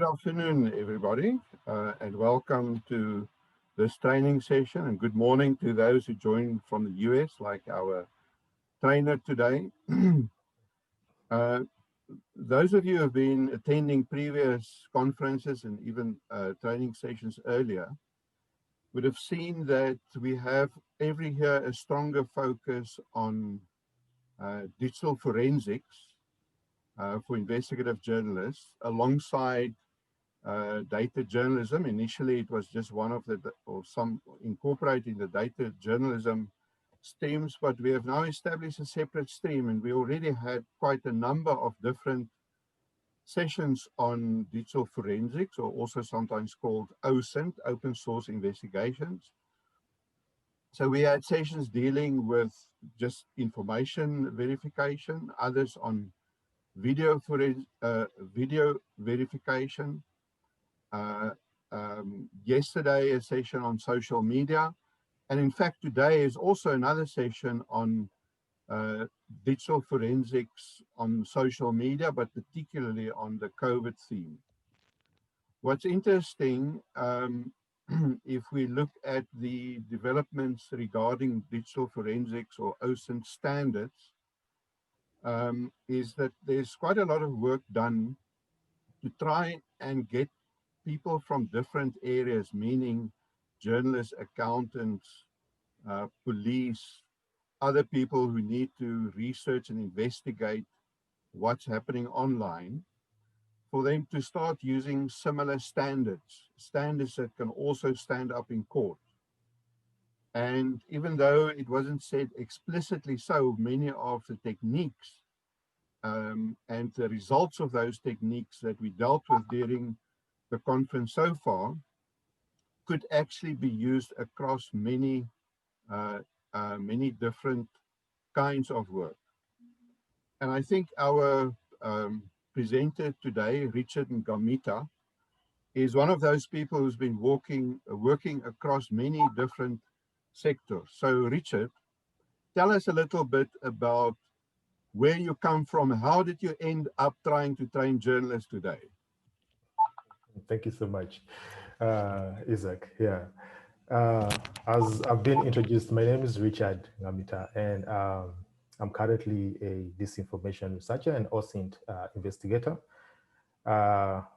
Good afternoon, everybody, and welcome to this training session. And good morning to those who joined from the US, like our trainer today. Those of you who have been attending previous conferences and even training sessions earlier would have seen that we have every year a stronger focus on digital forensics for investigative journalists alongside data journalism. Initially, it was just one of the, or some incorporating the data journalism streams, but we have now established a separate stream, and we already had quite a number of different sessions on digital forensics, or also sometimes called OSINT, open source investigations. So we had sessions dealing with just information verification, others on video verification. Yesterday, a session on social media. And in fact, today is also another session on digital forensics on social media, but particularly on the COVID theme. What's interesting, if we look at the developments regarding digital forensics or OSINT standards, is that there's quite a lot of work done to try and get people from different areas, meaning journalists, accountants, police, other people who need to research and investigate what's happening online, for them to start using similar standards that can also stand up in court. And even though it wasn't said explicitly so, many of the techniques and the results of those techniques that we dealt with during the conference so far could actually be used across many different kinds of work. And I think our presenter today, Richard Ngamita, is one of those people who's been working across many different sectors. So Richard, tell us a little bit about where you come from. How did you end up trying to train journalists today? Thank you so much, Isaac. Yeah. As I've been introduced, my name is Richard Ngamita, and I'm currently a disinformation researcher and OSINT investigator,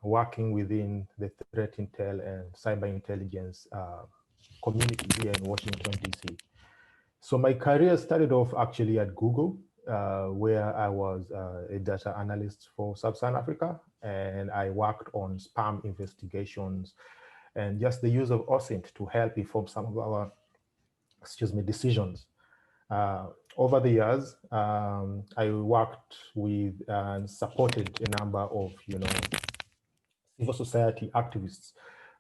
working within the threat intel and cyber intelligence community here in Washington, D.C. So my career started off actually at Google, where I was a data analyst for Sub-Saharan Africa, and I worked on spam investigations and just the use of OSINT to help inform some of our, decisions. Over the years, I worked with and supported a number of, civil society activists,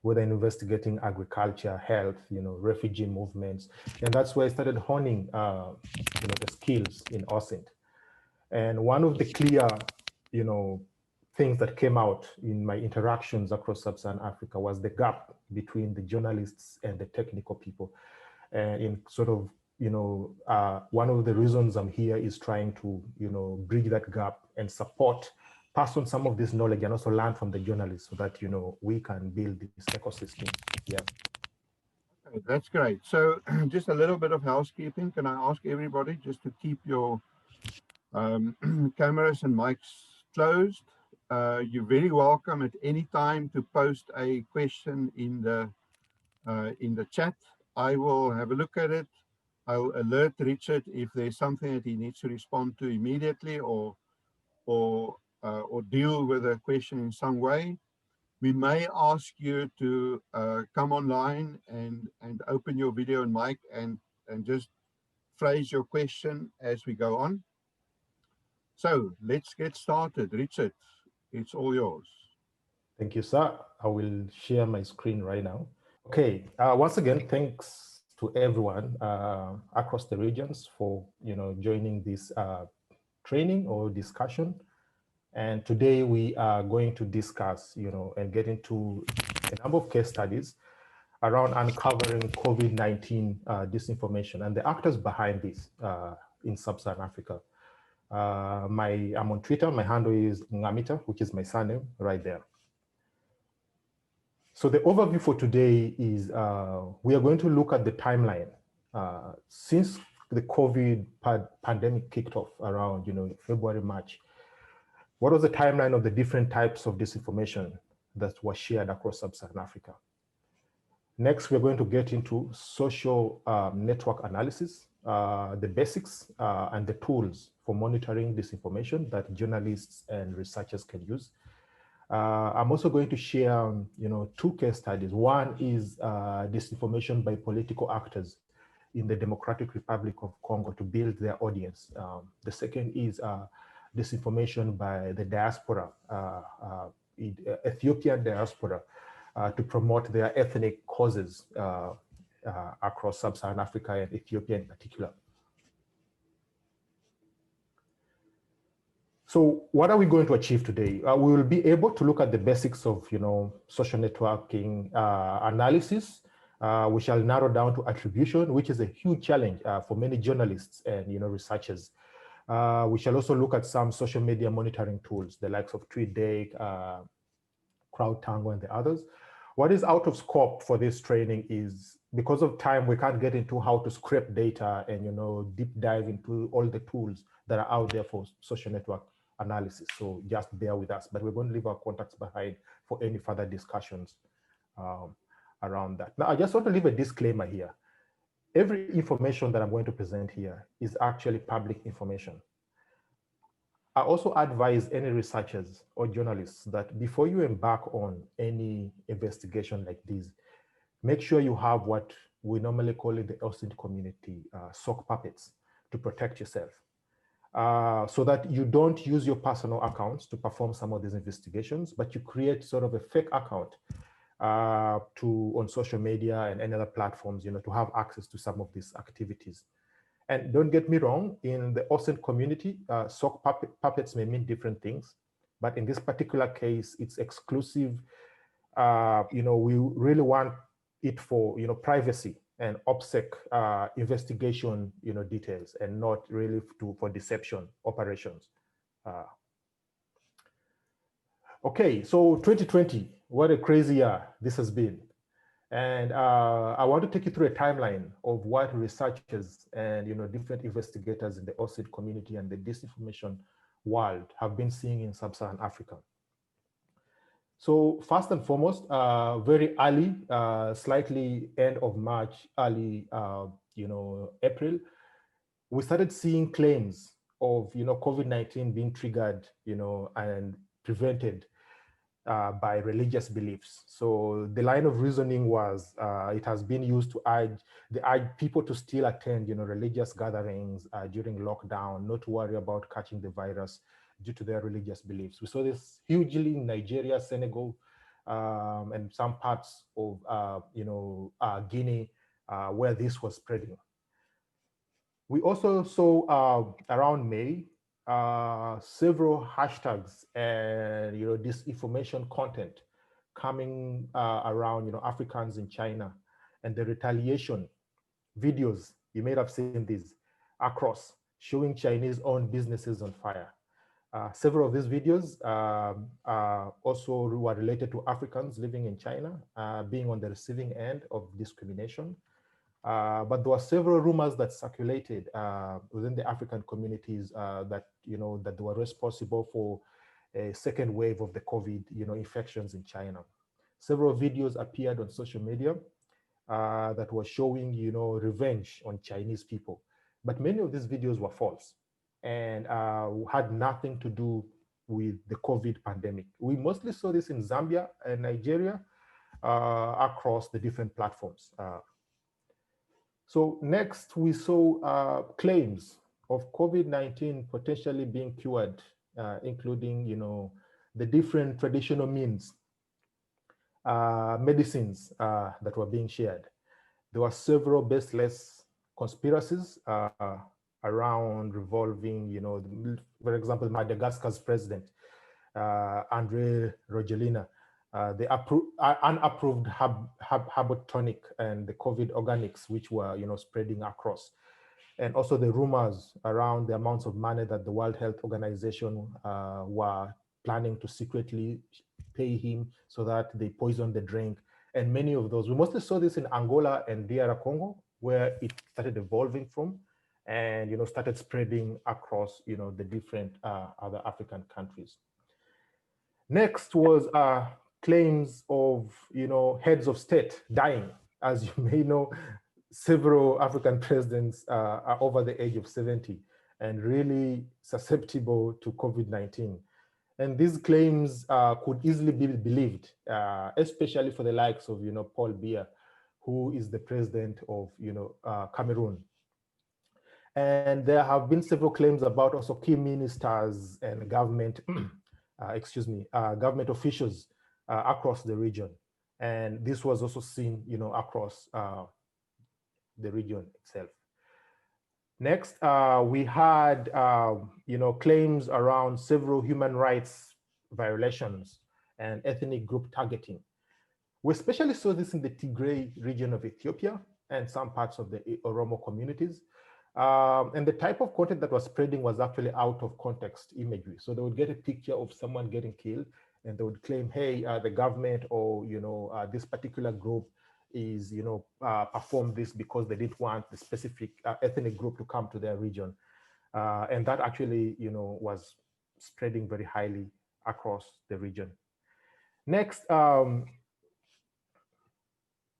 whether investigating agriculture, health, refugee movements, and that's where I started honing, the skills in OSINT. And one of the clear, things that came out in my interactions across Sub-Saharan Africa was the gap between the journalists and the technical people. And in sort of, one of the reasons I'm here is trying to, bridge that gap and pass on some of this knowledge and also learn from the journalists so that, we can build this ecosystem. Yeah. Okay, that's great. So just a little bit of housekeeping. Can I ask everybody just to keep your cameras and mics closed? You're very welcome at any time to post a question in the chat. I will have a look at it. I'll alert Richard if there's something that he needs to respond to immediately or deal with a question in some way. We may ask you to come online and open your video and mic and just phrase your question as we go on. So let's get started. Richard, it's all yours. Thank you, sir. I will share my screen right now. Okay. Once again, thanks to everyone across the regions for joining this training or discussion. And today we are going to discuss, and get into a number of case studies around uncovering COVID-19 disinformation and the actors behind this in Sub-Saharan Africa. I'm on Twitter. My handle is Ngamita, which is my surname right there. So the overview for today is we are going to look at the timeline since the COVID pandemic kicked off around February, March. What was the timeline of the different types of disinformation that was shared across sub-Saharan Africa? Next, we're going to get into social network analysis, the basics and the tools for monitoring disinformation that journalists and researchers can use. I'm also going to share, two case studies. One is disinformation by political actors in the Democratic Republic of Congo to build their audience. The second is disinformation by the diaspora, Ethiopian diaspora, to promote their ethnic causes across sub-Saharan Africa and Ethiopia in particular. So what are we going to achieve today? We will be able to look at the basics of social networking analysis. We shall narrow down to attribution, which is a huge challenge for many journalists and researchers. We shall also look at some social media monitoring tools, the likes of TweetDeck, CrowdTango, and the others. What is out of scope for this training is, because of time, we can't get into how to scrape data and deep dive into all the tools that are out there for social network analysis. So just bear with us, but we're going to leave our contacts behind for any further discussions around that. Now, I just want to leave a disclaimer here. Every information that I'm going to present here is actually public information. I also advise any researchers or journalists that before you embark on any investigation like this, make sure you have what we normally call in the OSINT community, sock puppets, to protect yourself. So that you don't use your personal accounts to perform some of these investigations, but you create sort of a fake account on social media and any other platforms, to have access to some of these activities. And don't get me wrong, in the OSINT community, sock puppets may mean different things, but in this particular case, it's exclusive. We really want it for privacy and OPSEC investigation details, and not really for deception operations. Okay, so 2020, what a crazy year this has been. And I want to take you through a timeline of what researchers and different investigators in the OSINT community and the disinformation world have been seeing in sub-Saharan Africa. So first and foremost, very early, slightly end of March, early April, we started seeing claims of COVID-19 being triggered and prevented by religious beliefs. So the line of reasoning was it has been used to urge people to still attend religious gatherings during lockdown, not to worry about catching the virus due to their religious beliefs. We saw this hugely in Nigeria, Senegal, and some parts of Guinea, where this was spreading. We also saw around May several hashtags and disinformation content coming around Africans in China, and the retaliation videos. You may have seen these across, showing Chinese-owned businesses on fire. Several of these videos also were related to Africans living in China being on the receiving end of discrimination. But there were several rumors that circulated within the African communities that that they were responsible for a second wave of the COVID infections in China. Several videos appeared on social media that were showing revenge on Chinese people, but many of these videos were false and had nothing to do with the COVID pandemic. We mostly saw this in Zambia and Nigeria across the different platforms. So next, we saw claims of COVID-19 potentially being cured, including the different traditional means, medicines that were being shared. There were several baseless conspiracies around revolving, for example, Madagascar's president, André Rajoelina, the unapproved herbal tonic and the COVID organics, which were spreading across, and also the rumors around the amounts of money that the World Health Organization were planning to secretly pay him so that they poison the drink And many of those, we mostly saw this in Angola and DR Congo, where it started evolving from, and started spreading across the different other African countries. Next was claims of heads of state dying. As you may know, several African presidents are over the age of 70 and really susceptible to COVID-19. And these claims could easily be believed, especially for the likes of Paul Biya, who is the president of Cameroon. And there have been several claims about also key ministers and government, government officials across the region. And this was also seen, across the region itself. Next, we had, claims around several human rights violations and ethnic group targeting. We especially saw this in the Tigray region of Ethiopia and some parts of the Oromo communities. And the type of content that was spreading was actually out of context imagery. So they would get a picture of someone getting killed and they would claim, hey, the government or this particular group is performed this because they didn't want the specific ethnic group to come to their region. And that actually was spreading very highly across the region. Next,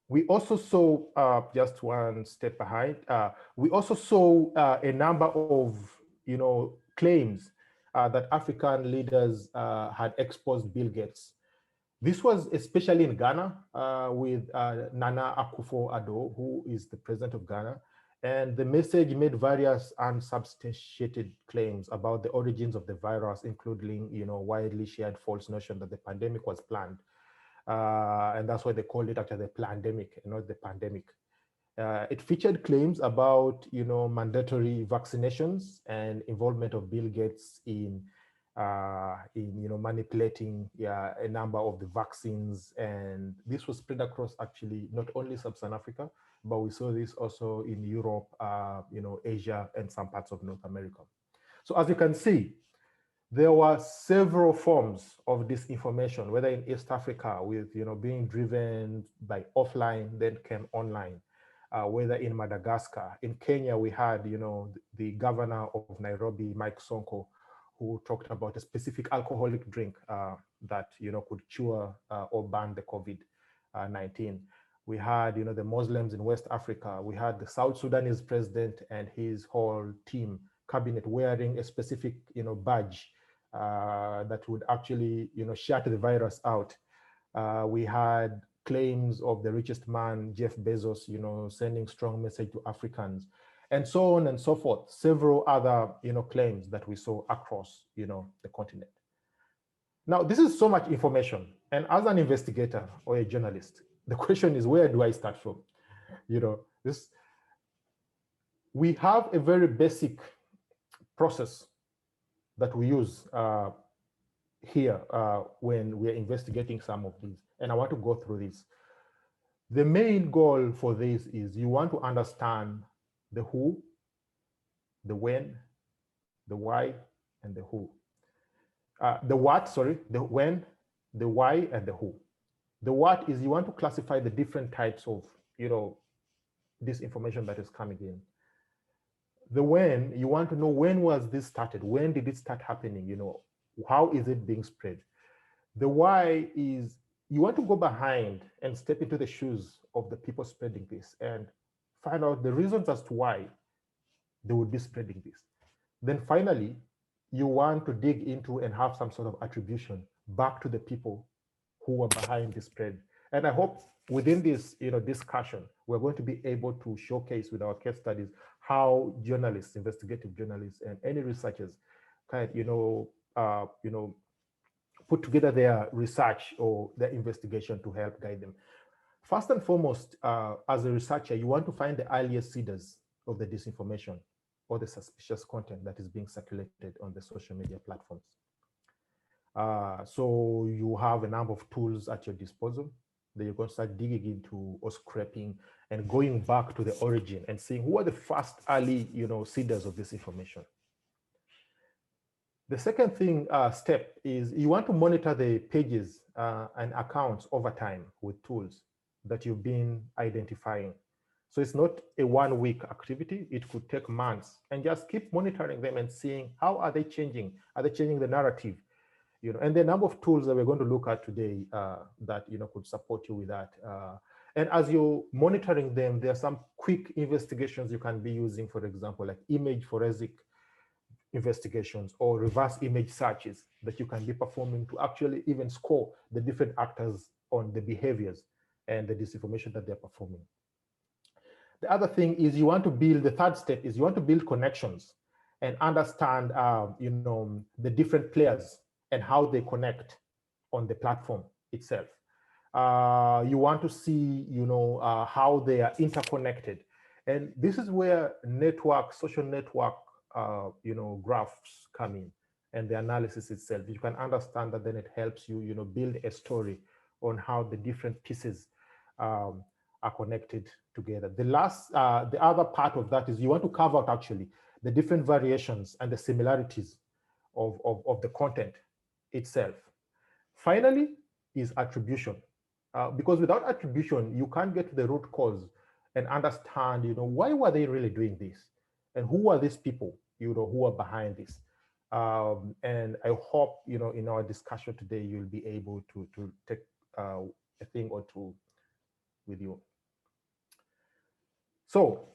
we also saw, just one step behind, we also saw a number of claims that African leaders had exposed Bill Gates. This was especially in Ghana with Nana Akufo-Addo, who is the president of Ghana. And the message made various unsubstantiated claims about the origins of the virus, including widely shared false notion that the pandemic was planned. And that's why they called it actually the plandemic, not the pandemic. It featured claims about mandatory vaccinations and involvement of Bill Gates in manipulating a number of the vaccines, and this was spread across actually not only sub-Saharan Africa, but we saw this also in Europe, Asia, and some parts of North America. So as you can see, there were several forms of disinformation, whether in East Africa with being driven by offline, then came online. Whether in Madagascar, in Kenya, we had the governor of Nairobi, Mike Sonko, who talked about a specific alcoholic drink that could cure or ban the COVID-19. We had the Muslims in West Africa. We had the South Sudanese president and his whole team cabinet wearing a specific badge that would actually shut the virus out. We had claims of the richest man, Jeff Bezos, sending strong message to Africans, and so on and so forth. Several other claims that we saw across the continent. Now, this is so much information, and as an investigator or a journalist, the question is, where do I start from? We have a very basic process that we use here when we're investigating some of these, and I want to go through this. The main goal for this is you want to understand the who, the when, the why, and the who. The what, sorry, the when, the why, and the who. The what is you want to classify the different types of, this information that is coming in. The when, you want to know when was this started? When did it start happening? How is it being spread? The why is you want to go behind and step into the shoes of the people spreading this and find out the reasons as to why they would be spreading this. Then finally, you want to dig into and have some sort of attribution back to the people who are behind the spread. And I hope within this discussion, we're going to be able to showcase with our case studies how journalists, investigative journalists, and any researchers can put together their research or their investigation to help guide them. First and foremost, as a researcher, you want to find the earliest seeders of the disinformation or the suspicious content that is being circulated on the social media platforms. So you have a number of tools at your disposal that you're going to start digging into or scraping and going back to the origin and seeing who are the first early seeders of this information. The second step is you want to monitor the pages and accounts over time with tools. that you've been identifying. So it's not a 1 week activity. It could take months, and just keep monitoring them and seeing how are they changing? Are they changing the narrative? And the number of tools that we're going to look at today that could support you with that. And as you're monitoring them, there are some quick investigations you can be using, for example, like image forensic investigations or reverse image searches that you can be performing to actually even score the different actors on the behaviors and the disinformation that they're performing. The other thing is the third step is you want to build connections and understand, the different players and how they connect on the platform itself. You want to see, how they are interconnected. And this is where social network, graphs come in, and the analysis itself. You can understand that, then it helps you, build a story on how the different pieces are connected together. The other part of that is you want to carve out actually the different variations and the similarities of the content itself. Finally is attribution, because without attribution, you can't get to the root cause and understand, why were they really doing this, and who are these people, who are behind this. And I hope, in our discussion today, you'll be able to take a thing or two with you. So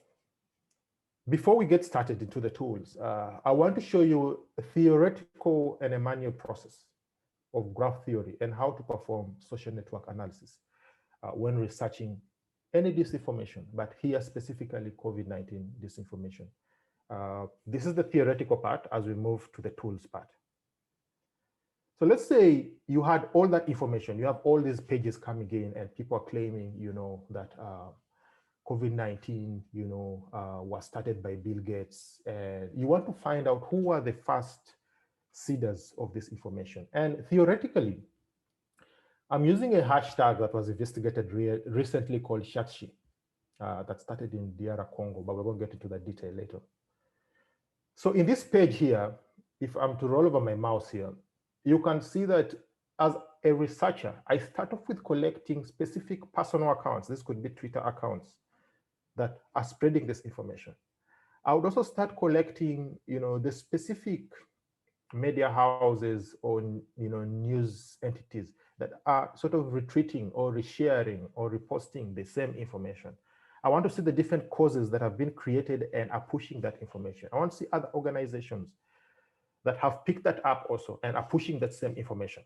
before we get started into the tools, I want to show you a theoretical and a manual process of graph theory and how to perform social network analysis when researching any disinformation, but here specifically COVID-19 disinformation. This is the theoretical part as we move to the tools part. So let's say you had all that information, you have all these pages coming in and people are claiming, that COVID-19, was started by Bill Gates, and you want to find out who are the first seeders of this information. And theoretically, I'm using a hashtag that was investigated recently called Shatshi, that started in DR Congo, but we're going to get into that detail later. So in this page here, if I'm to roll over my mouse here, you can see that as a researcher, I start off with collecting specific personal accounts. This could be Twitter accounts that are spreading this information. I would also start collecting, the specific media houses or, news entities that are sort of retweeting or resharing or reposting the same information. I want to see the different causes that have been created and are pushing that information. I want to see other organizations that have picked that up also and are pushing that same information.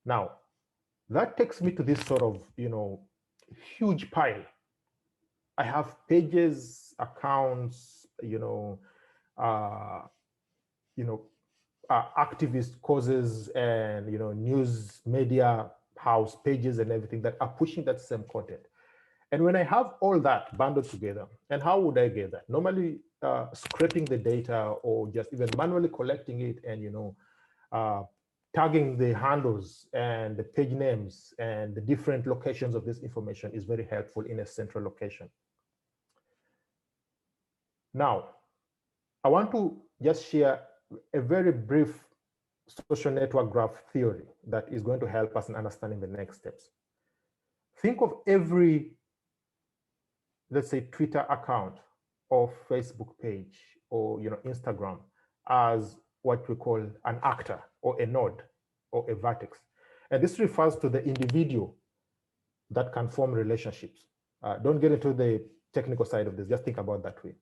Now, that takes me to this sort of, huge pile. I have pages, accounts, activist causes and, news media house pages and everything that are pushing that same content. And when I have all that bundled together, and how would I get that? Normally scraping the data or just even manually collecting it and, tagging the handles and the page names and the different locations of this information is very helpful in a central location. Now, I want to just share a very brief social network graph theory that is going to help us in understanding the next steps. Think of every, let's say, Twitter account or Facebook page or Instagram as what we call an actor or a node or a vertex. And this refers to the individual that can form relationships. Don't get into the technical side of this, just think about that way.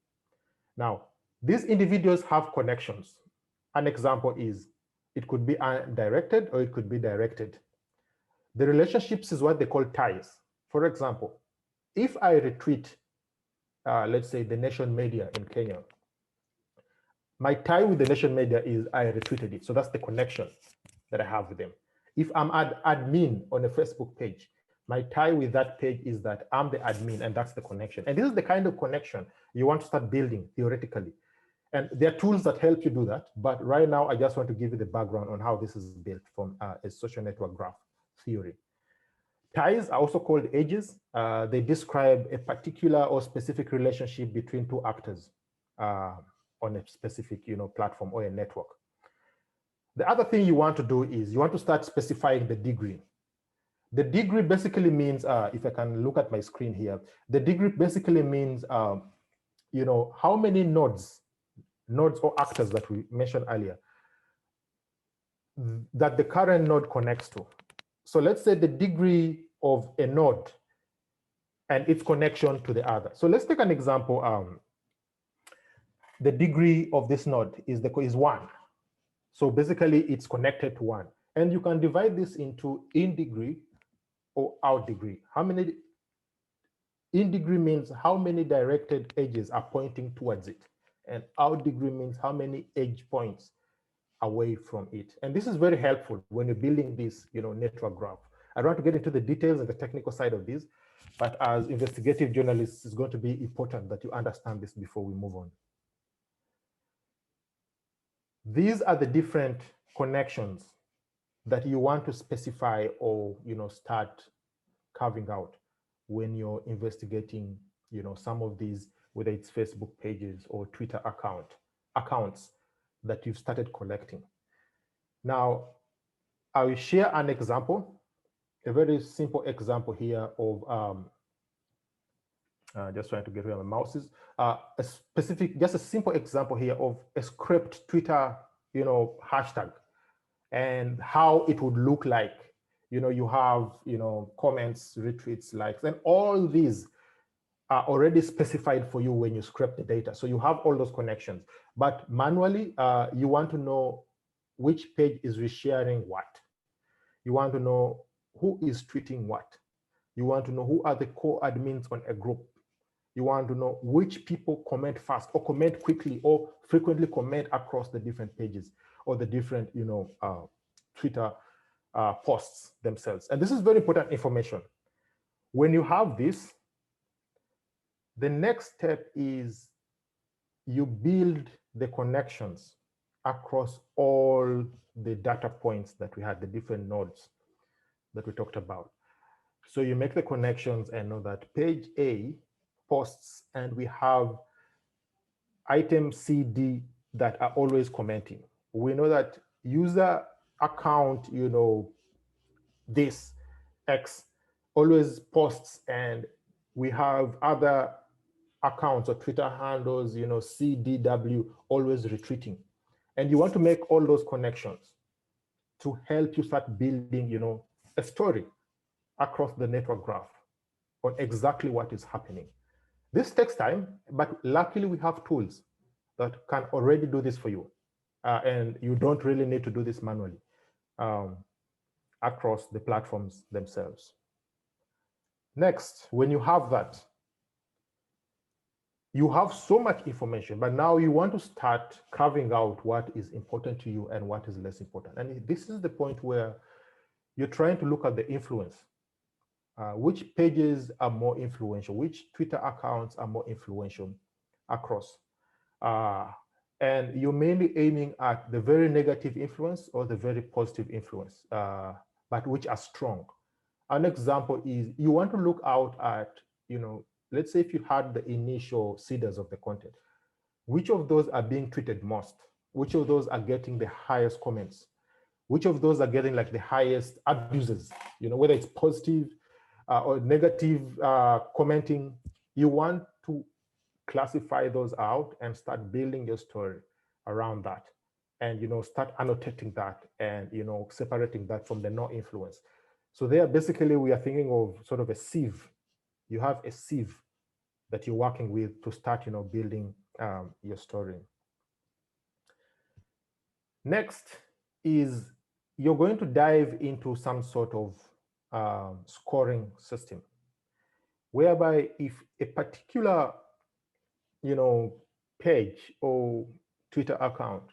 Now, these individuals have connections. An example is, it could be undirected or it could be directed. The relationships is what they call ties. For example, if I retweet, let's say, the Nation Media in Kenya, my tie with the Nation Media is I retweeted it. So that's the connection that I have with them. If I'm admin on a Facebook page, my tie with that page is that I'm the admin, and that's the connection. And this is the kind of connection you want to start building theoretically. And there are tools that help you do that. But right now, I just want to give you the background on how this is built from a social network graph theory. Ties are also called edges. They describe a particular or specific relationship between two actors on a specific platform or a network. The other thing you want to do is you want to start specifying the degree. The degree basically means, if I can look at my screen here, the degree basically means, how many nodes or actors that we mentioned earlier that the current node connects to. So let's say the degree of a node and its connection to the other. So let's take an example. The degree of this node is 1. So basically it's connected to 1. And you can divide this into in degree or out degree. How many in degree means how many directed edges are pointing towards it. And out degree means how many edge points away from it. And this is very helpful when you're building this network graph. I don't want to get into the details and the technical side of this, but as investigative journalists, it's going to be important that you understand this before we move on. These are the different connections that you want to specify or start carving out when you're investigating some of these, whether it's Facebook pages or Twitter accounts that you've started collecting. Now, I will share an example, a very simple example here of just trying to get rid of my mouses. Just a simple example here of a scraped Twitter, hashtag, and how it would look like. You have, comments, retweets, likes, and all these are already specified for you when you scrape the data. So you have all those connections, but manually, you want to know which page is resharing what. You want to know who is tweeting what. You want to know who are the co-admins on a group. You want to know which people comment fast or comment quickly or frequently comment across the different pages or the different, Twitter posts themselves. And this is very important information. When you have this, the next step is you build the connections across all the data points that we had, the different nodes that we talked about. So you make the connections and know that page A posts, and we have item CD that are always commenting. We know that user account, this X always posts, and we have other accounts or Twitter handles, CDW always retweeting. And you want to make all those connections to help you start building, a story across the network graph on exactly what is happening. This takes time, but luckily we have tools that can already do this for you. And you don't really need to do this manually across the platforms themselves. Next, when you have that, you have so much information, but now you want to start carving out what is important to you and what is less important. And this is the point where you're trying to look at the influence. Which pages are more influential? Which Twitter accounts are more influential across? And you're mainly aiming at the very negative influence or the very positive influence, but which are strong. An example is you want to look out at, let's say if you had the initial seeders of the content, which of those are being tweeted most? Which of those are getting the highest comments? Which of those are getting like the highest abuses? Whether it's positive or negative commenting, you want to classify those out and start building your story around that, and start annotating that and separating that from the no influence. So there, basically, we are thinking of sort of a sieve. You have a sieve that you're working with to start, building your story. Next is you're going to dive into some sort of scoring system, whereby if a particular, page or Twitter account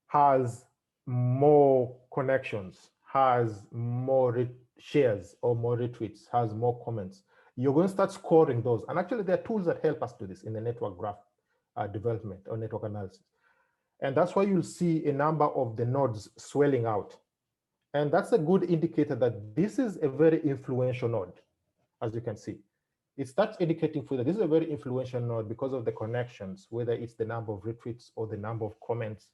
has more connections, has more shares or more retweets, has more comments, you're going to start scoring those. And actually, there are tools that help us do this in the network graph development or network analysis. And that's why you'll see a number of the nodes swelling out. And that's a good indicator that this is a very influential node, as you can see. It starts indicating for you that this is a very influential node because of the connections, whether it's the number of retweets or the number of comments.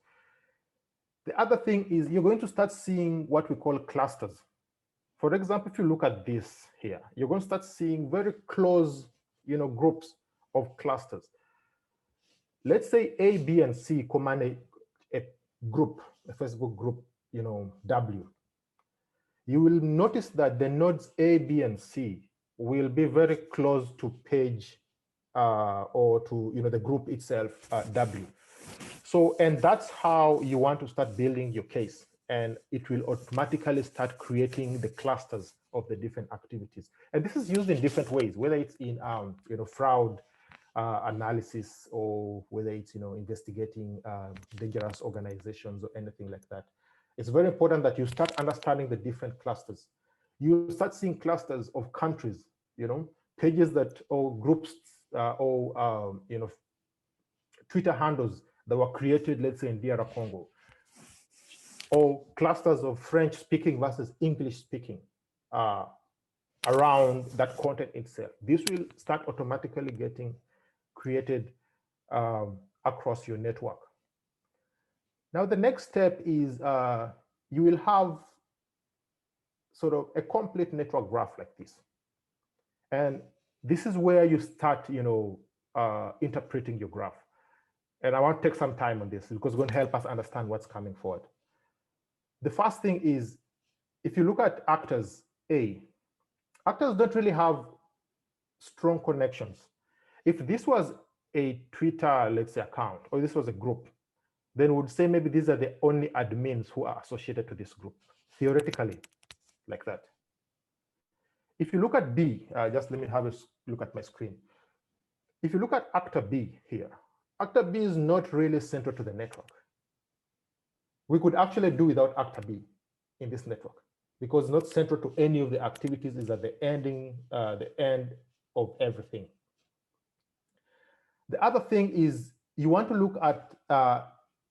The other thing is you're going to start seeing what we call clusters. For example, if you look at this here, you're going to start seeing very close, groups of clusters. Let's say A, B, and C command a group, a Facebook group, W. You will notice that the nodes A, B, and C will be very close to page or to the group itself, W. So, and that's how you want to start building your case, and it will automatically start creating the clusters of the different activities. And this is used in different ways, whether it's in fraud analysis, or whether it's investigating dangerous organizations or anything like that. It's very important that you start understanding the different clusters. You start seeing clusters of countries, pages that, or groups, or Twitter handles that were created, let's say in DR Congo, or clusters of French speaking versus English speaking around that content itself. This will start automatically getting created across your network. Now, the next step is you will have sort of a complete network graph like this. And this is where you start, interpreting your graph. And I want to take some time on this because it's going to help us understand what's coming forward. The first thing is, if you look at actors A, actors don't really have strong connections. If this was a Twitter, let's say, account, or this was a group, then we would say maybe these are the only admins who are associated to this group, theoretically, like that. If you look at B, just let me have a look at my screen. If you look at actor B here, actor B is not really central to the network. We could actually do without actor B in this network because not central to any of the activities, is at the end of everything. The other thing is you want to look at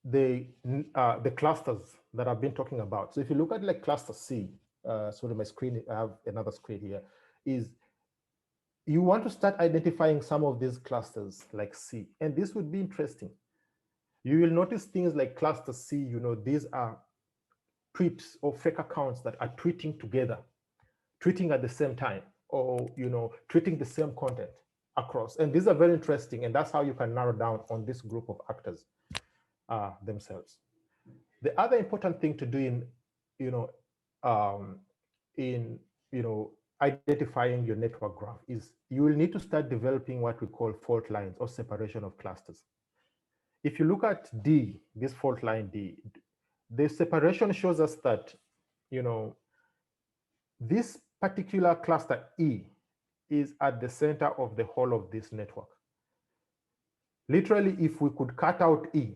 the clusters that I've been talking about. So if you look at like cluster C, so my screen, I have another screen here, is you want to start identifying some of these clusters like C, and this would be interesting. You will notice things like cluster C, these are tweets or fake accounts that are tweeting together, tweeting at the same time, or tweeting the same content across. And these are very interesting, and that's how you can narrow down on this group of actors themselves. The other important thing to do in identifying your network graph is you will need to start developing what we call fault lines or separation of clusters. If you look at D, this fault line D, the separation shows us that, this particular cluster E is at the center of the whole of this network. Literally, if we could cut out E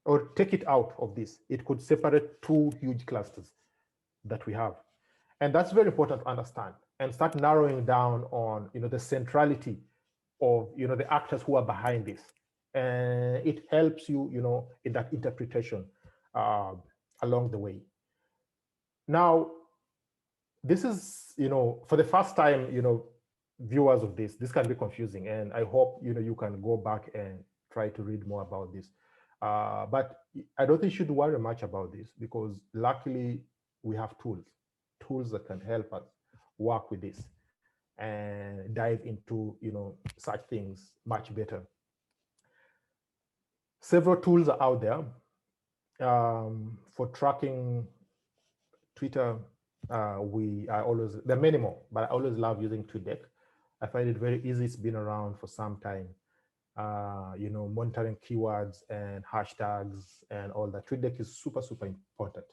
or take it out of this, it could separate two huge clusters that we have. And that's very important to understand and start narrowing down on, the centrality of, the actors who are behind this. And it helps you, in that interpretation along the way. Now, this is, for the first time, viewers of this can be confusing. And I hope, you can go back and try to read more about this. But I don't think you should worry much about this because luckily we have tools that can help us work with this and dive into, such things much better. Several tools are out there for tracking Twitter. There are many more, but I always love using TweetDeck. I find it very easy. It's been around for some time. Monitoring keywords and hashtags and all that. TweetDeck is super, super important.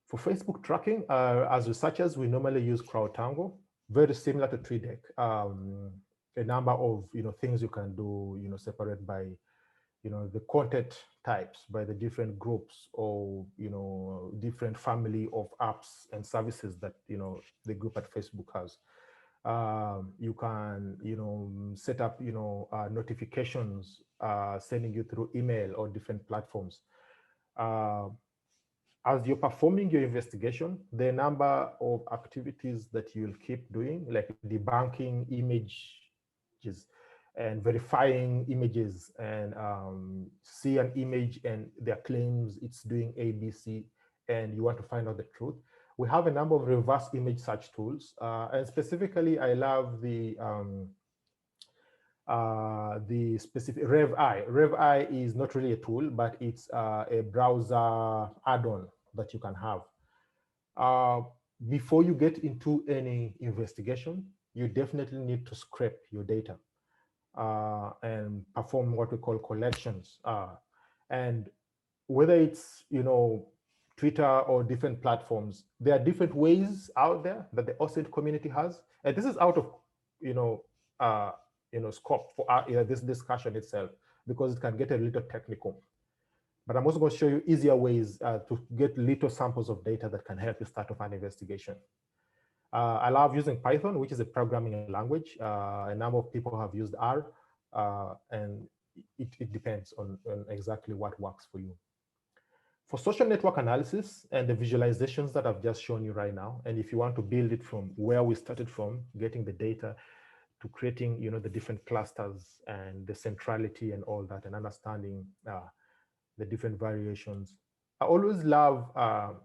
For Facebook tracking, as researchers, we normally use CrowdTangle, very similar to TweetDeck. A number of things you can do, separate by the content types, by the different groups or different family of apps and services that the group at Facebook has. You can set up notifications sending you through email or different platforms. As you're performing your investigation, the number of activities that you'll keep doing, like debunking images and verifying images, and see an image and their claims it's doing ABC, and you want to find out the truth, We have a number of reverse image search tools, and specifically, I love the specific RevEye. RevEye is not really a tool, but it's a browser add-on that you can have. Before you get into any investigation, you definitely need to scrape your data and perform what we call collections. And whether it's, Twitter or different platforms, there are different ways out there that the OSINT community has. And this is out of, scope for this discussion itself, because it can get a little technical. But I'm also going to show you easier ways to get little samples of data that can help you start off an investigation. I love using Python, which is a programming language. A number of people have used R, and it depends on exactly what works for you. For social network analysis and the visualizations that I've just shown you right now, and if you want to build it from where we started from, getting the data to creating, the different clusters and the centrality and all that, and understanding the different variations. I always love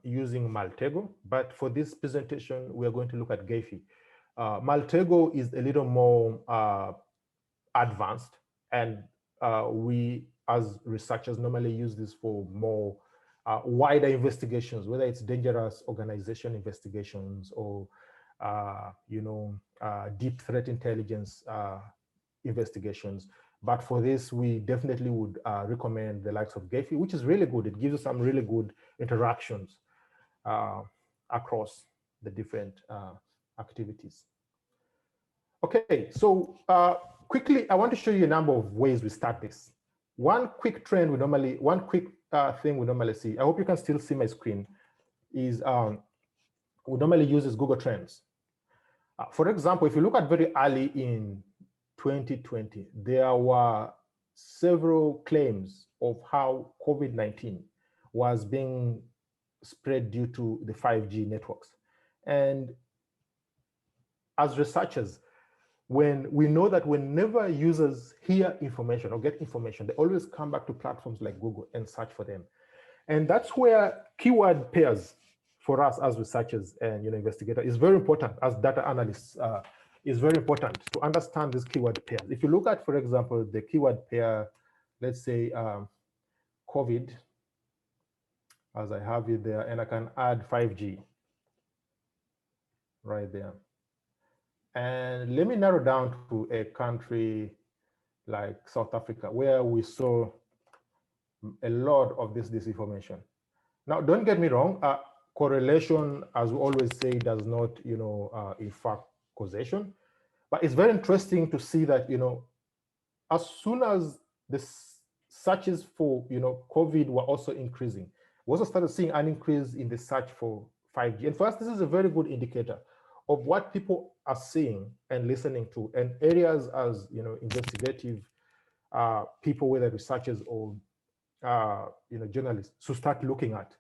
using Maltego, but for this presentation, we're going to look at Gephi. Maltego is a little more advanced, and we as researchers normally use this for more wider investigations, whether it's dangerous organization investigations or deep threat intelligence investigations. But for this, we definitely would recommend the likes of Gephi, which is really good. It gives you some really good interactions across the different activities. Okay, so quickly, I want to show you a number of ways we start this. One quick thing we normally see, I hope you can still see my screen, is we normally use is Google Trends. For example, if you look at very early in 2020, there were several claims of how COVID-19 was being spread due to the 5G networks. And as researchers, when we know that whenever users hear information or get information, they always come back to platforms like Google and search for them. And that's where keyword pairs for us as researchers and investigators is very important. As data analysts, is very important to understand this keyword pairs. If you look at, for example, the keyword pair, let's say COVID, as I have it there, and I can add 5G right there. And let me narrow down to a country like South Africa, where we saw a lot of this disinformation. Now, don't get me wrong, correlation, as we always say, does not, in fact, causation. But it's very interesting to see that, as soon as the searches for, COVID were also increasing, we also started seeing an increase in the search for 5G. And for us, this is a very good indicator of what people are seeing and listening to, and areas as, investigative people, whether researchers or, journalists, to start looking at.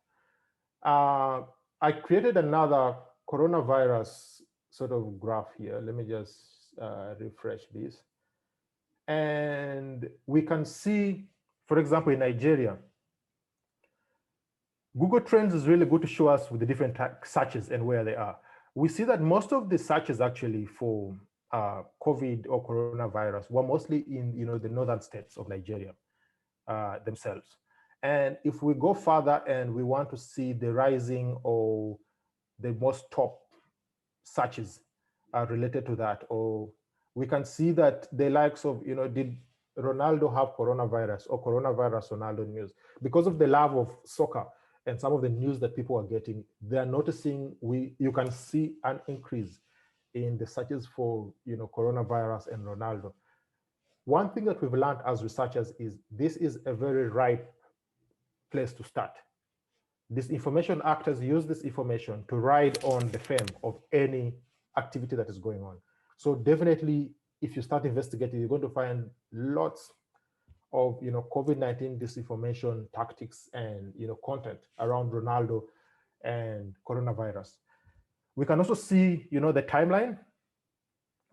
I created another coronavirus sort of graph here. Let me just refresh this. And we can see, for example, in Nigeria, Google Trends is really good to show us with the different searches and where they are. We see that most of the searches actually for COVID or coronavirus were mostly in the northern states of Nigeria themselves. And if we go further and we want to see the rising or the most top searches related to that, or we can see that the likes of, did Ronaldo have coronavirus or coronavirus Ronaldo news? Because of the love of soccer and some of the news that people are getting, they are noticing you can see an increase in the searches for coronavirus and Ronaldo. One thing that we've learned as researchers is this is a very ripe place to start. Disinformation actors use this information to ride on the fame of any activity that is going on. So definitely, if you start investigating, you're going to find lots of COVID-19 disinformation tactics and content around Ronaldo and coronavirus. We can also see the timeline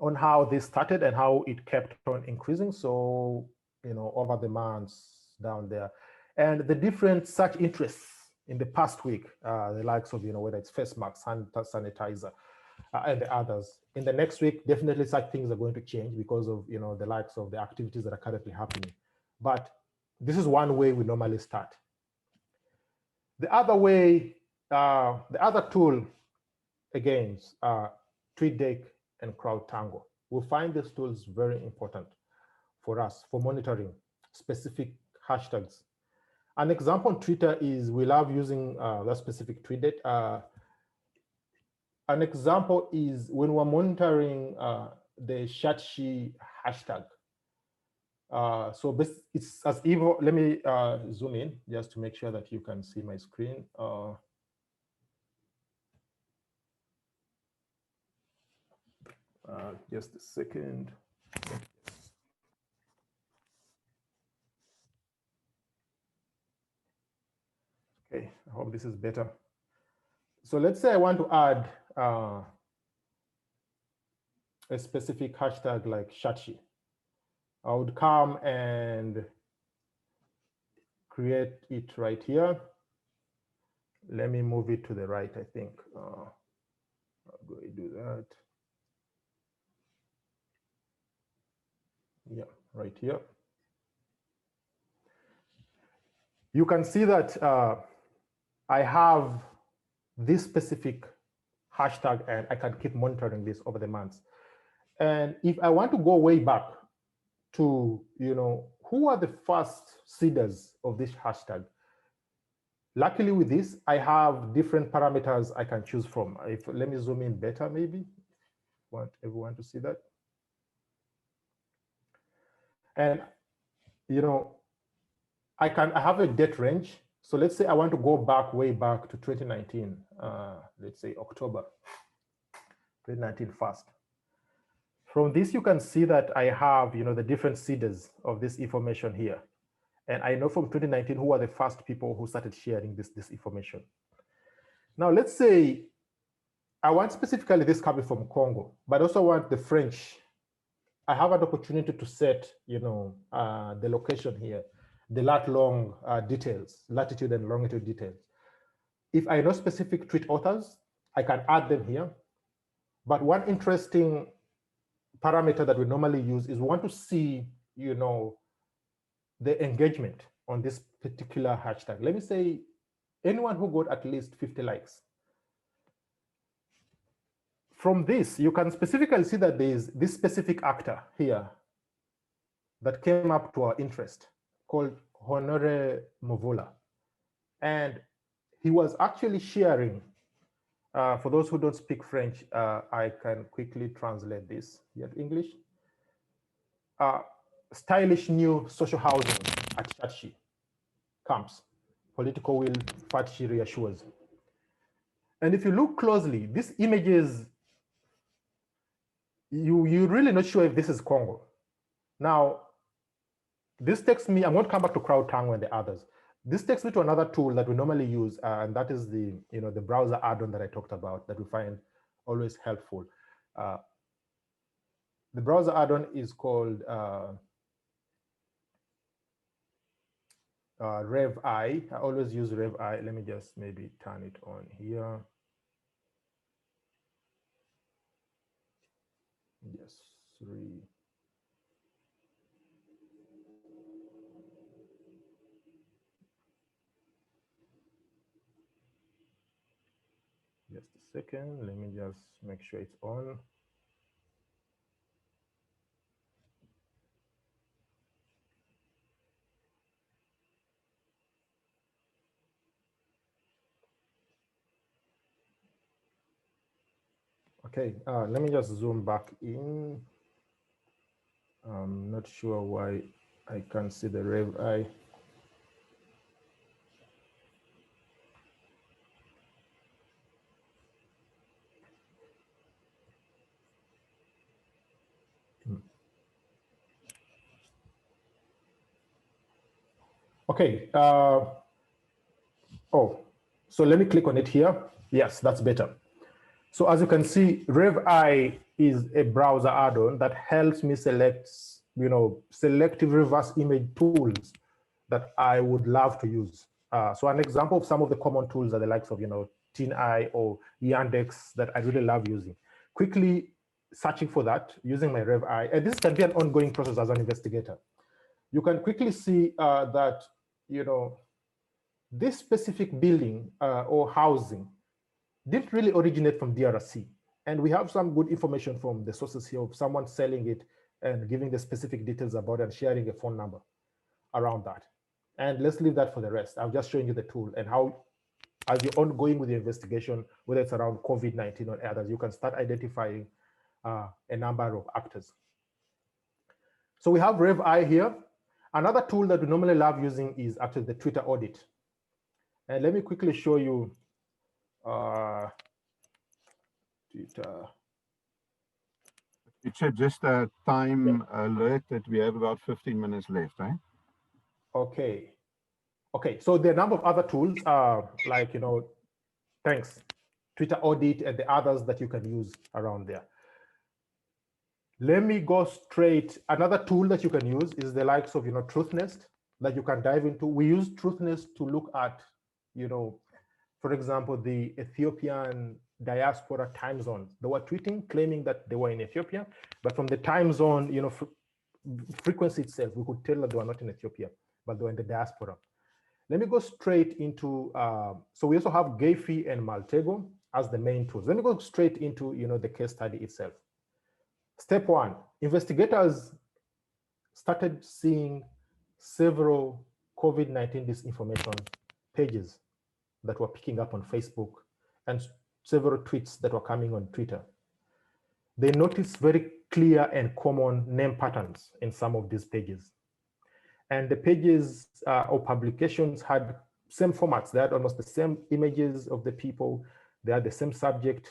on how this started and how it kept on increasing. So over the months down there, and the different search interests in the past week, the likes of, whether it's face masks, hand sanitizer, and the others. In the next week, definitely such things are going to change because of, the likes of the activities that are currently happening. But this is one way we normally start. The other way, the other tool, again, TweetDeck and CrowdTango. We find these tools very important for us for monitoring specific hashtags. An example on Twitter is we love using that specific TweetDeck. An example is when we're monitoring the Shachi hashtag. So it's as evil. Let me zoom in just to make sure that you can see my screen. Just a second. Okay, I hope this is better. So let's say I want to add a specific hashtag like Shachi. I would come and create it right here. Let me move it to the right, I think. I'll go and do that. Yeah, right here. You can see that I have this specific hashtag and I can keep monitoring this over the months. And if I want to go way back to, who are the first seeders of this hashtag? Luckily with this, I have different parameters I can choose from. Let me zoom in better, maybe. Want everyone to see that. And, I have a date range. So let's say I want to go way back to 2019, let's say October 2019 first. From this, you can see that I have, the different seeders of this information here. And I know from 2019 who are the first people who started sharing this information. Now, let's say I want specifically this coming from Congo, but also want the French. I have an opportunity to set, the location here, the lat-long details, latitude and longitude details. If I know specific tweet authors, I can add them here. But one interesting parameter that we normally use is we want to see, the engagement on this particular hashtag. Let me say anyone who got at least 50 likes. From this, you can specifically see that there is this specific actor here that came up to our interest called Honore Movola. And he was actually sharing, for those who don't speak French, I can quickly translate this here to English. Stylish new social housing at Shachi camps. Political will, Fatshi reassures. And if you look closely, these images, you're really not sure if this is Congo. Now, this takes me, I'm going to come back to CrowdTango and the others. This takes me to another tool that we normally use, and that is the, the browser add-on that I talked about that we find always helpful. The browser add-on is called RevI. I always use RevI. Let me just maybe turn it on here. Yes, 3. Just a second. Let me just make sure it's on. Okay, let me just zoom back in. I'm not sure why I can't see the RevI. Okay. So let me click on it here. Yes, that's better. So as you can see, RevI is a browser add-on that helps me select, selective reverse image tools that I would love to use So an example of some of the common tools are the likes of, TinEye or Yandex that I really love using. Quickly searching for that using my RevEye, and this can be an ongoing process as an investigator. You can quickly see that, this specific building or housing didn't really originate from DRC. And we have some good information from the sources here of someone selling it and giving the specific details about it and sharing a phone number around that. And let's leave that for the rest. I'm just showing you the tool and how, as you're ongoing with the investigation, whether it's around COVID-19 or others, you can start identifying a number of actors. So we have RevEye here. Another tool that we normally love using is actually the Twitter audit. And let me quickly show you Twitter. It should just a time alert that we have about 15 minutes left, right? Okay. Okay, so there are a number of other tools like, thanks, Twitter audit and the others that you can use around there. Let me go straight. Another tool that you can use is the likes of, TruthNest that you can dive into. We use TruthNest to look at, for example, the Ethiopian diaspora time zones. They were tweeting, claiming that they were in Ethiopia, but from the time zone, frequency itself, we could tell that they were not in Ethiopia, but they were in the diaspora. Let me go straight into, so we also have Gephi and Maltego as the main tools. Let me go straight into, the case study itself. Step one, investigators started seeing several COVID-19 disinformation pages that were picking up on Facebook and several tweets that were coming on Twitter. They noticed very clear and common name patterns in some of these pages. And the pages or publications had same formats. They had almost the same images of the people. They had the same subject,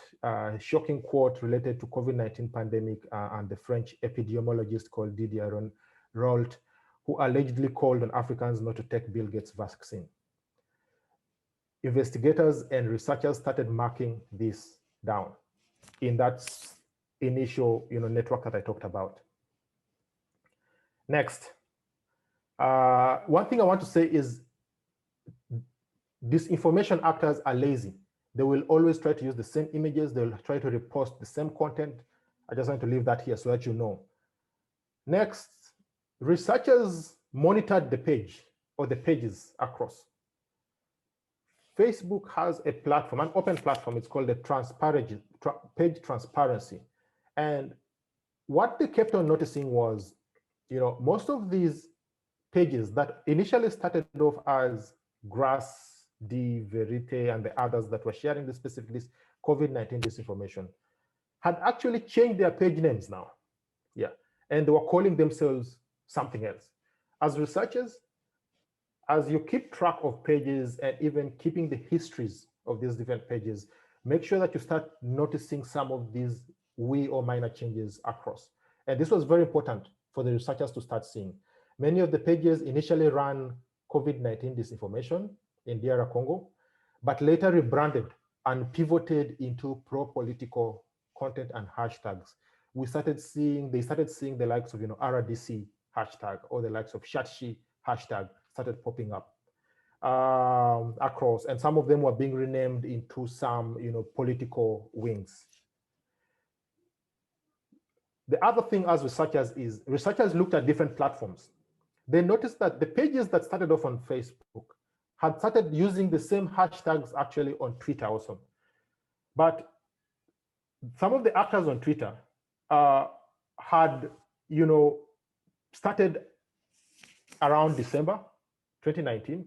shocking quote related to COVID-19 pandemic and the French epidemiologist called Didier Raoult, who allegedly called on Africans not to take Bill Gates' vaccine. Investigators and researchers started marking this down in that initial network that I talked about. Next, one thing I want to say is disinformation actors are lazy. They will always try to use the same images. They'll try to repost the same content. I just want to leave that here so that you know. Next, researchers monitored the page or the pages across. Facebook has a platform, an open platform. It's called the page transparency. And what they kept on noticing was, most of these pages that initially started off as Grass, De Verite, and the others that were sharing the specific COVID-19 disinformation had actually changed their page names now. Yeah, and they were calling themselves something else. As researchers, as you keep track of pages and even keeping the histories of these different pages, make sure that you start noticing some of these wee or minor changes across. And this was very important for the researchers to start seeing. Many of the pages initially ran COVID-19 disinformation in DR Congo, but later rebranded and pivoted into pro-political content and hashtags. They started seeing the likes of RDC hashtag or the likes of Shatshi hashtag started popping up across, and some of them were being renamed into some political wings. The other thing as researchers is researchers looked at different platforms. They noticed that the pages that started off on Facebook had started using the same hashtags actually on Twitter also. But some of the actors on Twitter had, started around December 2019,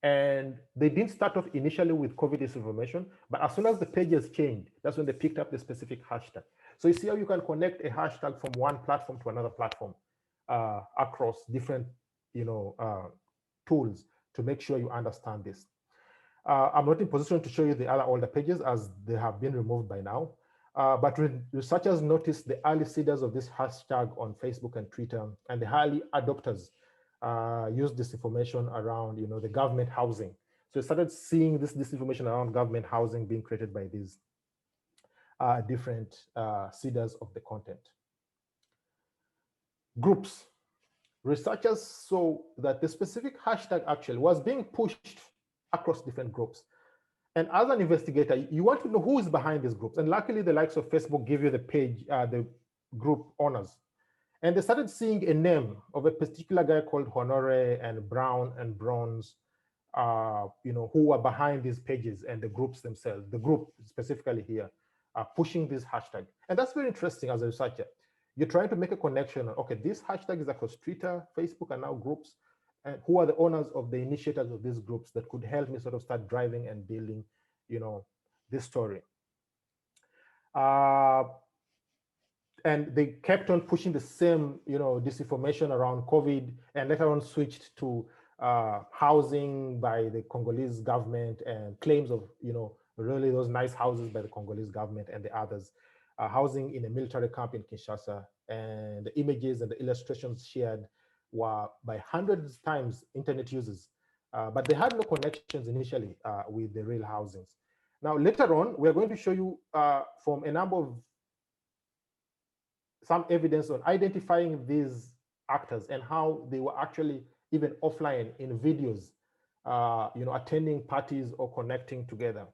and they didn't start off initially with COVID disinformation, but as soon as the pages changed, that's when they picked up the specific hashtag. So you see how you can connect a hashtag from one platform to another platform across different, tools to make sure you understand this. I'm not in position to show you the other older pages as they have been removed by now. But researchers noticed the early seeders of this hashtag on Facebook and Twitter, and the early adopters used disinformation around, the government housing. So we started seeing this disinformation around government housing being created by these different seeders of the content. Groups. Researchers saw that the specific hashtag actually was being pushed across different groups. And as an investigator, you want to know who is behind these groups. And luckily, the likes of Facebook give you the page, the group owners. And they started seeing a name of a particular guy called Honore and Brown and Bronze, who were behind these pages and the groups themselves, the group specifically here, pushing this hashtag. And that's very interesting as a researcher. You're trying to make a connection. Okay, this hashtag is across Twitter, Facebook, and now groups. And who are the owners of the initiators of these groups that could help me sort of start driving and building, this story. And they kept on pushing the same, disinformation around COVID, and later on switched to housing by the Congolese government and claims of, really those nice houses by the Congolese government and the others, housing in a military camp in Kinshasa, and the images and the illustrations shared were by hundreds of times internet users, but they had no connections initially with the real housings. Now, later on, we're going to show you from a number of some evidence on identifying these actors and how they were actually even offline in videos, attending parties or connecting together.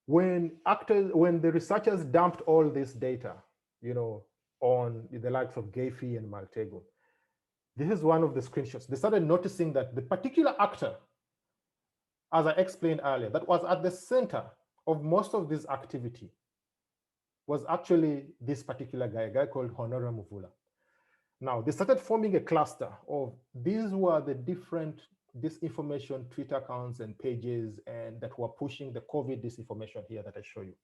When the researchers dumped all this data, on the likes of Gayfy and Maltego, this is one of the screenshots. They started noticing that the particular actor, as I explained earlier, that was at the center of most of this activity was actually this particular guy, a guy called Honora Muvula. Now, they started forming a cluster of these were the different disinformation Twitter accounts and pages and that were pushing the COVID disinformation here that I show you.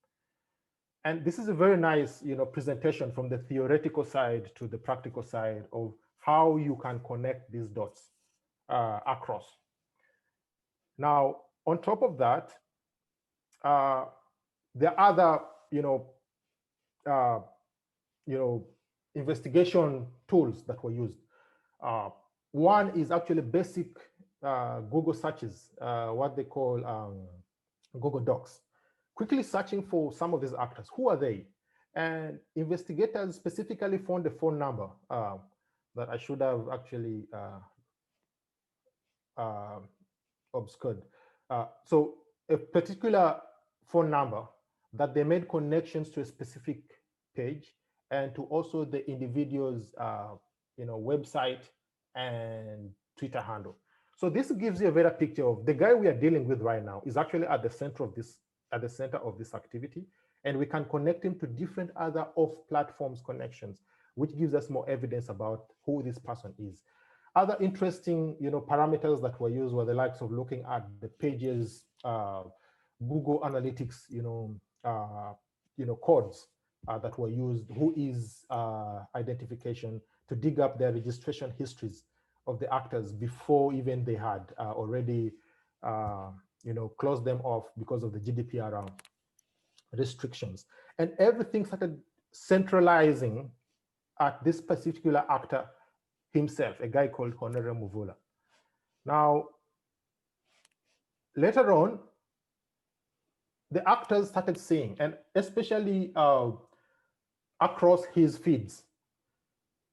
And this is a very nice, presentation from the theoretical side to the practical side of how you can connect these dots across. Now, on top of that, there are other, investigation tools that were used. One is actually basic Google searches, what they call Google Docs. Quickly searching for some of these actors. Who are they? And investigators specifically found a phone number that I should have actually obscured. So a particular phone number that they made connections to a specific page and to also the individual's website and Twitter handle. So this gives you a better picture of the guy we are dealing with right now is actually at the center of this activity, and we can connect him to different other off-platforms connections, which gives us more evidence about who this person is. Other interesting, parameters that were used were the likes of looking at the pages, Google Analytics, codes that were used, who is identification, to dig up their registration histories of the actors before even they had already, closed them off because of the GDPR restrictions. And everything started centralizing at this particular actor himself, a guy called Honore Muvula. Now, later on, the actors started saying, and especially across his feeds,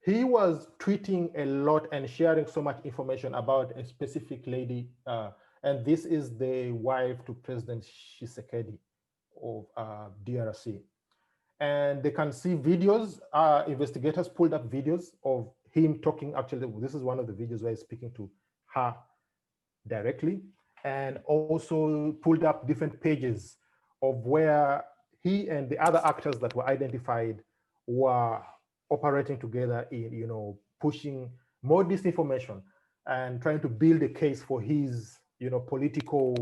he was tweeting a lot and sharing so much information about a specific lady, and this is the wife to President Tshisekedi of DRC. And they can see videos, investigators pulled up videos of him talking. Actually, this is one of the videos where he's speaking to her directly, and also pulled up different pages of where he and the other actors that were identified were operating together in, pushing more disinformation and trying to build a case for his, political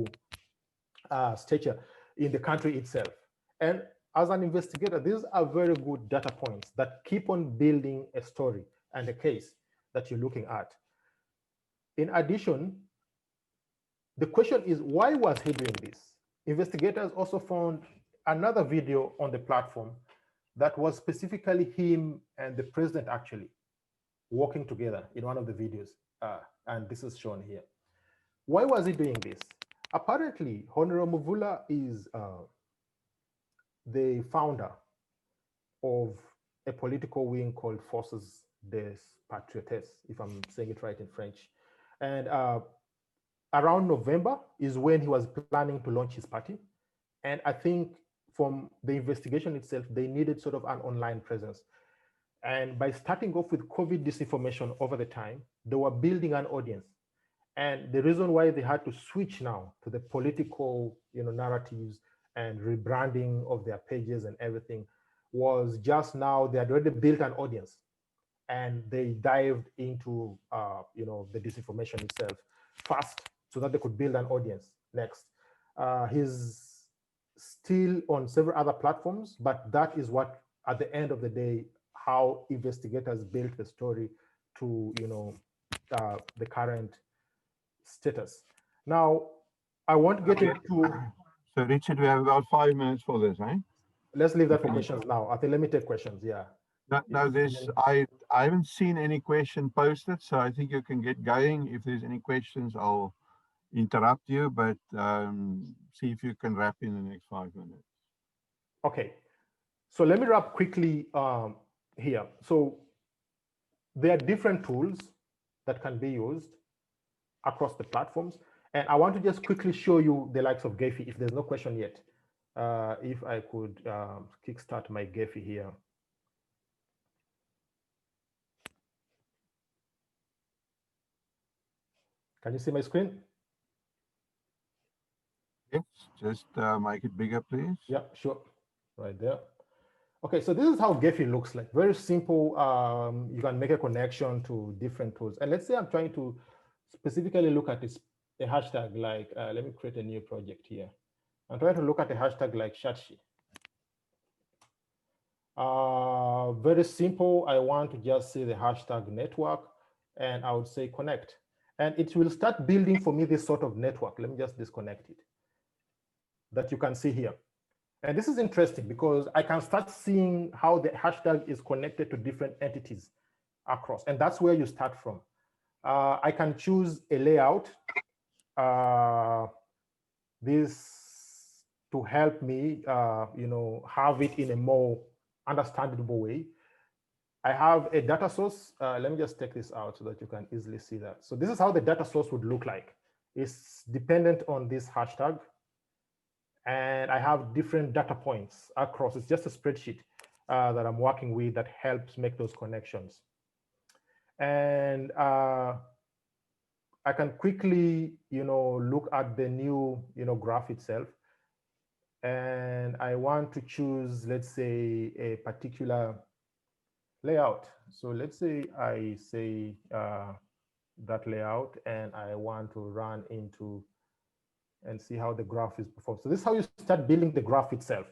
stature in the country itself. And as an investigator, these are very good data points that keep on building a story and a case that you're looking at. In addition, the question is, why was he doing this? Investigators also found another video on the platform that was specifically him and the president actually working together in one of the videos. And this is shown here. Why was he doing this? Apparently, Honore Muvula is the founder of a political wing called Forces des Patriotes, if I'm saying it right in French. And around November is when he was planning to launch his party. And I think from the investigation itself, they needed sort of an online presence. And by starting off with COVID disinformation over the time, they were building an audience. And the reason why they had to switch now to the political, narratives and rebranding of their pages and everything was just now they had already built an audience, and they dived into, the disinformation itself first, so that they could build an audience next. He's still on several other platforms, but that is what, at the end of the day, how investigators built the story to, the current status. Now, I want to get into. So, Richard, we have about 5 minutes for this, eh? Let's leave that for questions now. I think let me take questions. Yeah. No, I haven't seen any question posted, so I think you can get going. If there's any questions, I'll interrupt you, but see if you can wrap in the next 5 minutes. Okay. So let me wrap quickly here. So there are different tools that can be used across the platforms. And I want to just quickly show you the likes of Gephi, if there's no question yet. If I could kickstart my Gephi here. Can you see my screen? Yes, just make it bigger, please. Yeah, sure. Right there. Okay, so this is how Gephi looks like. Very simple. You can make a connection to different tools. And let's say I'm trying to specifically look at this, a hashtag like, let me create a new project here. I'm trying to look at a hashtag like Shatshi. Very simple. I want to just say the hashtag network, and I would say connect. And it will start building for me this sort of network. Let me just disconnect it, that you can see here. And this is interesting because I can start seeing how the hashtag is connected to different entities across. And that's where you start from. I can choose a layout, this to help me, have it in a more understandable way. I have a data source. Let me just take this out so that you can easily see that. So this is how the data source would look like. It's dependent on this hashtag. And I have different data points across. It's just a spreadsheet that I'm working with that helps make those connections. And I can quickly, look at the new, graph itself. And I want to choose, let's say, a particular layout. So let's say I say that layout, and I want to run into and see how the graph is performed. So this is how you start building the graph itself.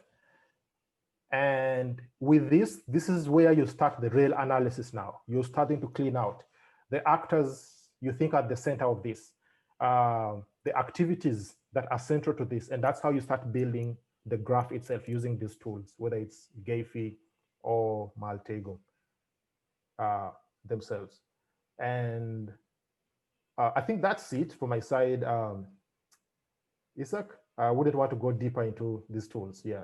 And with this is where you start the real analysis now. You're starting to clean out the actors you think are at the center of this, the activities that are central to this. And that's how you start building the graph itself using these tools, whether it's Gephi or Maltego themselves. And I think that's it from my side. Isaac, I wouldn't want to go deeper into these tools. Yeah.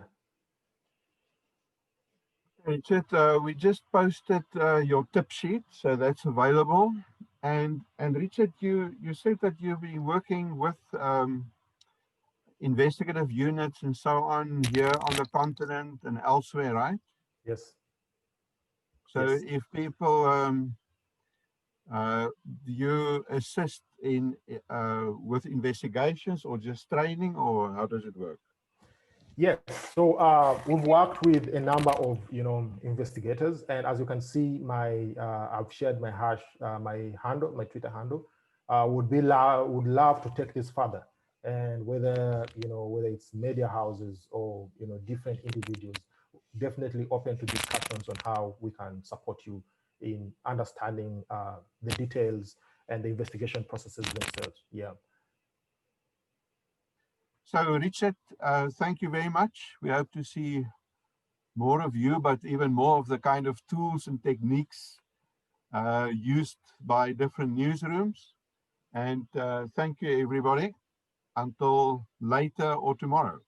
Richard, we just posted your tip sheet, so that's available. And Richard, you said that you've been working with investigative units and so on here on the continent and elsewhere, right? Yes. So yes. If people you assist in with investigations or just training, or how does it work? Yes, so we've worked with a number of investigators, and as you can see, I've shared my my Twitter handle. Would love to take this further, and whether it's media houses or different individuals, definitely open to discussions on how we can support you in understanding the details and the investigation processes themselves. Yeah. So Richard, thank you very much. We hope to see more of you, but even more of the kind of tools and techniques used by different newsrooms. And thank you, everybody. Until later or tomorrow.